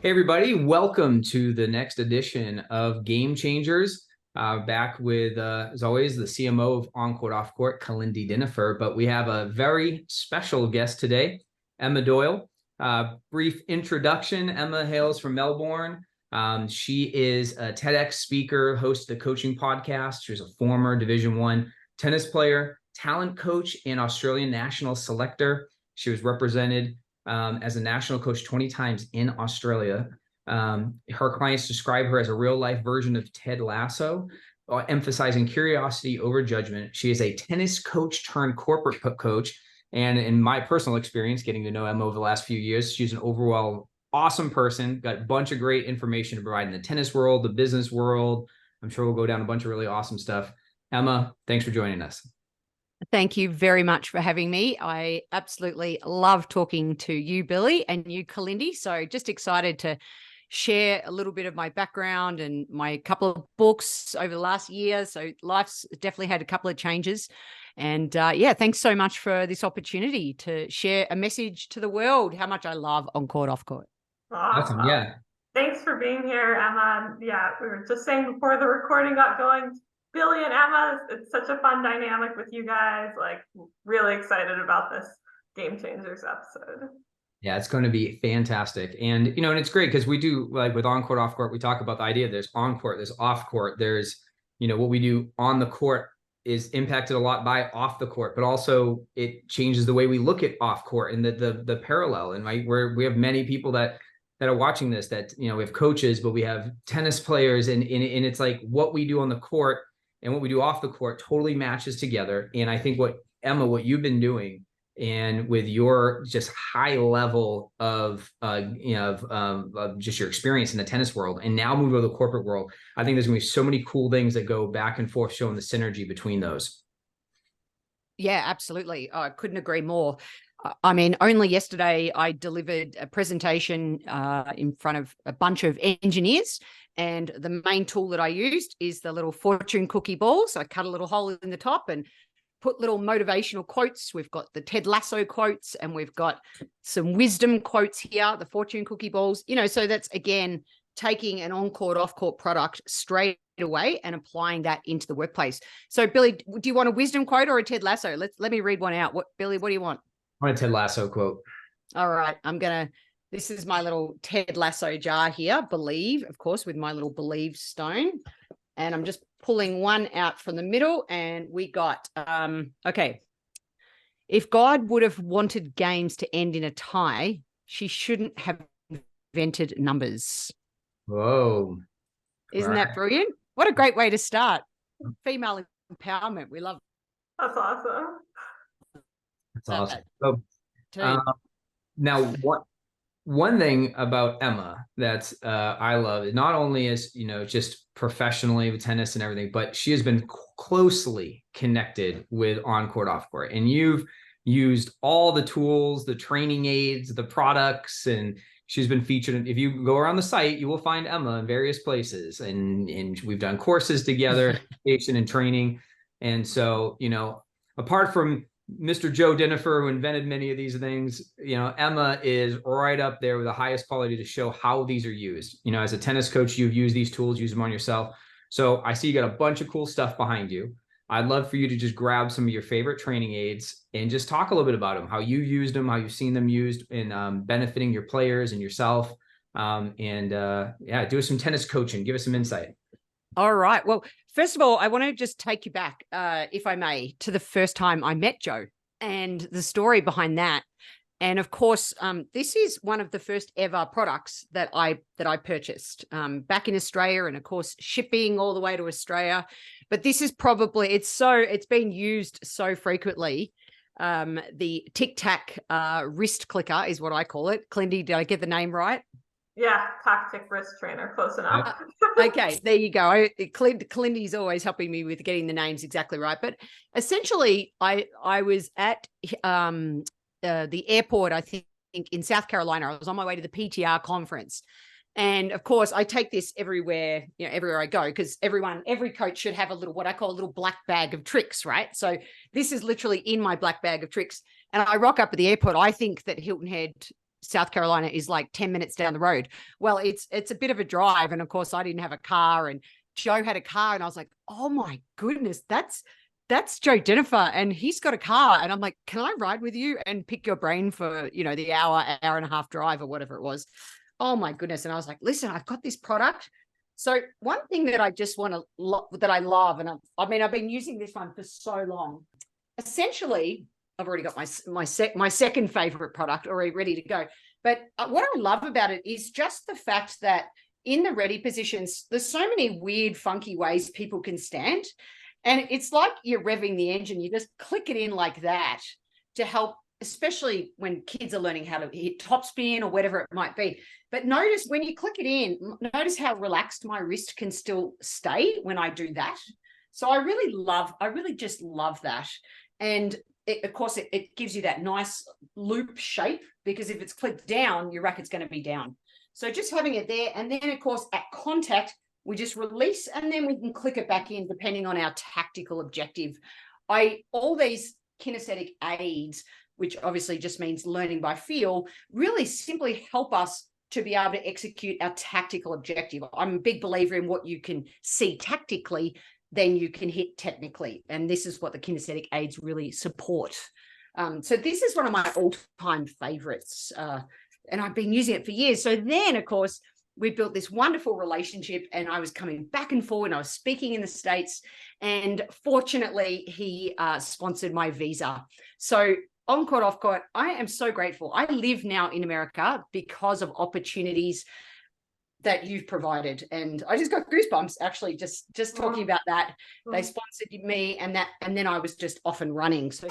Hey, everybody. Welcome to the next edition of Game Changers. Back with, as always, the CMO of OnCourt OffCourt, Kalindi Dinifer. But we have a very special guest today, Emma Doyle. Brief introduction. Emma hails from Melbourne. She is a TEDx speaker, host of the coaching podcast. She was a former Division I tennis player, talent coach, and Australian national selector. She was represented as a national coach 20 times in Australia. Her clients describe her as a real-life version of Ted Lasso, emphasizing curiosity over judgment. She is a tennis coach turned corporate coach. And in my personal experience, getting to know Emma over the last few years, she's an overall awesome person, got a bunch of great information to provide in the tennis world, the business world. I'm sure we'll go down a bunch of really awesome stuff. Emma, thanks for joining us. Thank you very much for having me. I absolutely love talking to you, Billy, and you, Kalindi. So just excited to share a little bit of my background and my couple of books over the last year. So life's definitely had a couple of changes. And yeah, thanks so much for this opportunity to share a message to the world, how much I love OnCourt OffCourt. Awesome. Yeah. Thanks for being here, Emma. Yeah, we were just saying before the recording got going, Billy and Emma, it's such a fun dynamic with you guys. Like, really excited about this Game Changers episode. Yeah, it's going to be fantastic. And, and it's great because we do, like with OnCourt OffCourt, we talk about the idea there's on-court, there's off-court, there's, what we do on the court is impacted a lot by off the court, but also it changes the way we look at off-court and the parallel. And we have many people that are watching this that, we have coaches, but we have tennis players and it's like what we do on the court and what we do off the court totally matches together. And I think what you've been doing and with your just high level of just your experience in the tennis world and now move over the corporate world, I think there's gonna be so many cool things that go back and forth showing the synergy between those. Yeah, absolutely. I couldn't agree more. I mean, only yesterday I delivered a presentation in front of a bunch of engineers, and the main tool that I used is the little fortune cookie ball. So I cut a little hole in the top and put little motivational quotes. We've got the Ted Lasso quotes and we've got some wisdom quotes here, the fortune cookie balls, so that's, again, taking an OnCourt OffCourt product straight away and applying that into the workplace. So Billy, do you want a wisdom quote or a Ted Lasso? Let me read one out. Billy, what do you want? I want a Ted Lasso quote. All right. This is my little Ted Lasso jar here, believe, of course, with my little believe stone. And I'm just pulling one out from the middle, and we got, okay. If God would have wanted games to end in a tie, she shouldn't have invented numbers. Whoa. Isn't that brilliant? What a great way to start. Female empowerment. We love it. That's awesome. That's awesome. So, now, one thing about Emma that I love is not only is, just professionally with tennis and everything, but she has been closely connected with OnCourt OffCourt. And you've used all the tools, the training aids, the products, and she's been featured. If you go around the site, you will find Emma in various places. And we've done courses together, education and training. And so, apart from Mr. Joe Dinifer, who invented many of these things, Emma is right up there with the highest quality to show how these are used. As a tennis coach, you've used these tools, use them on yourself. So I see you got a bunch of cool stuff behind you. I'd love for you to just grab some of your favorite training aids and just talk a little bit about them, how you used them, how you've seen them used in benefiting your players and yourself. Yeah, do some tennis coaching. Give us some insight. All right. Well, first of all, I want to just take you back, if I may, to the first time I met Joe and the story behind that. And of course, this is one of the first ever products that I purchased back in Australia, and of course, shipping all the way to Australia. But this is probably, it's been used so frequently. The Tic Tac wrist clicker is what I call it. Kalindi, did I get the name right? Yeah, tactic wrist trainer, close enough. Okay, there you go. Kalindi's always helping me with getting the names exactly right. But essentially, I was at the airport, I think in South Carolina. I was on my way to the PTR conference. And of course, I take this everywhere, everywhere I go, because every coach should have what I call a little black bag of tricks, right? So this is literally in my black bag of tricks. And I rock up at the airport. I think that Hilton Head South Carolina is like 10 minutes down the road. Well, it's a bit of a drive. And of course I didn't have a car, and Joe had a car, and I was like, oh my goodness, that's Joe Jennifer, and he's got a car. And I'm like, can I ride with you and pick your brain for, you know, the hour and a half drive or whatever it was? Oh my goodness. And I was like, listen, I've got this product. So one thing that I just want to, that I love, and I've been using this one for so long. Essentially, I've already got my second favorite product already ready to go. But what I love about it is just the fact that in the ready positions, there's so many weird, funky ways people can stand. And it's like you're revving the engine. You just click it in like that to help, especially when kids are learning how to hit topspin or whatever it might be. But notice when you click it in, notice how relaxed my wrist can still stay when I do that. So I really just love that. And of course, it gives you that nice loop shape, because if it's clicked down, your racket's going to be down. So just having it there. And then, of course, at contact, we just release, and then we can click it back in depending on our tactical objective. All these kinesthetic aids, which obviously just means learning by feel, really simply help us to be able to execute our tactical objective. I'm a big believer in what you can see tactically, then you can hit technically. And this is what the kinesthetic aids really support. So this is one of my all-time favorites. And I've been using it for years. So then, of course, we built this wonderful relationship, and I was coming back and forth, and I was speaking in the States, and fortunately he sponsored my visa. So OnCourt OffCourt, I am so grateful. I live now in America because of opportunities that you've provided, and I just got goosebumps actually just talking about that. They sponsored me, and then I was just off and running. So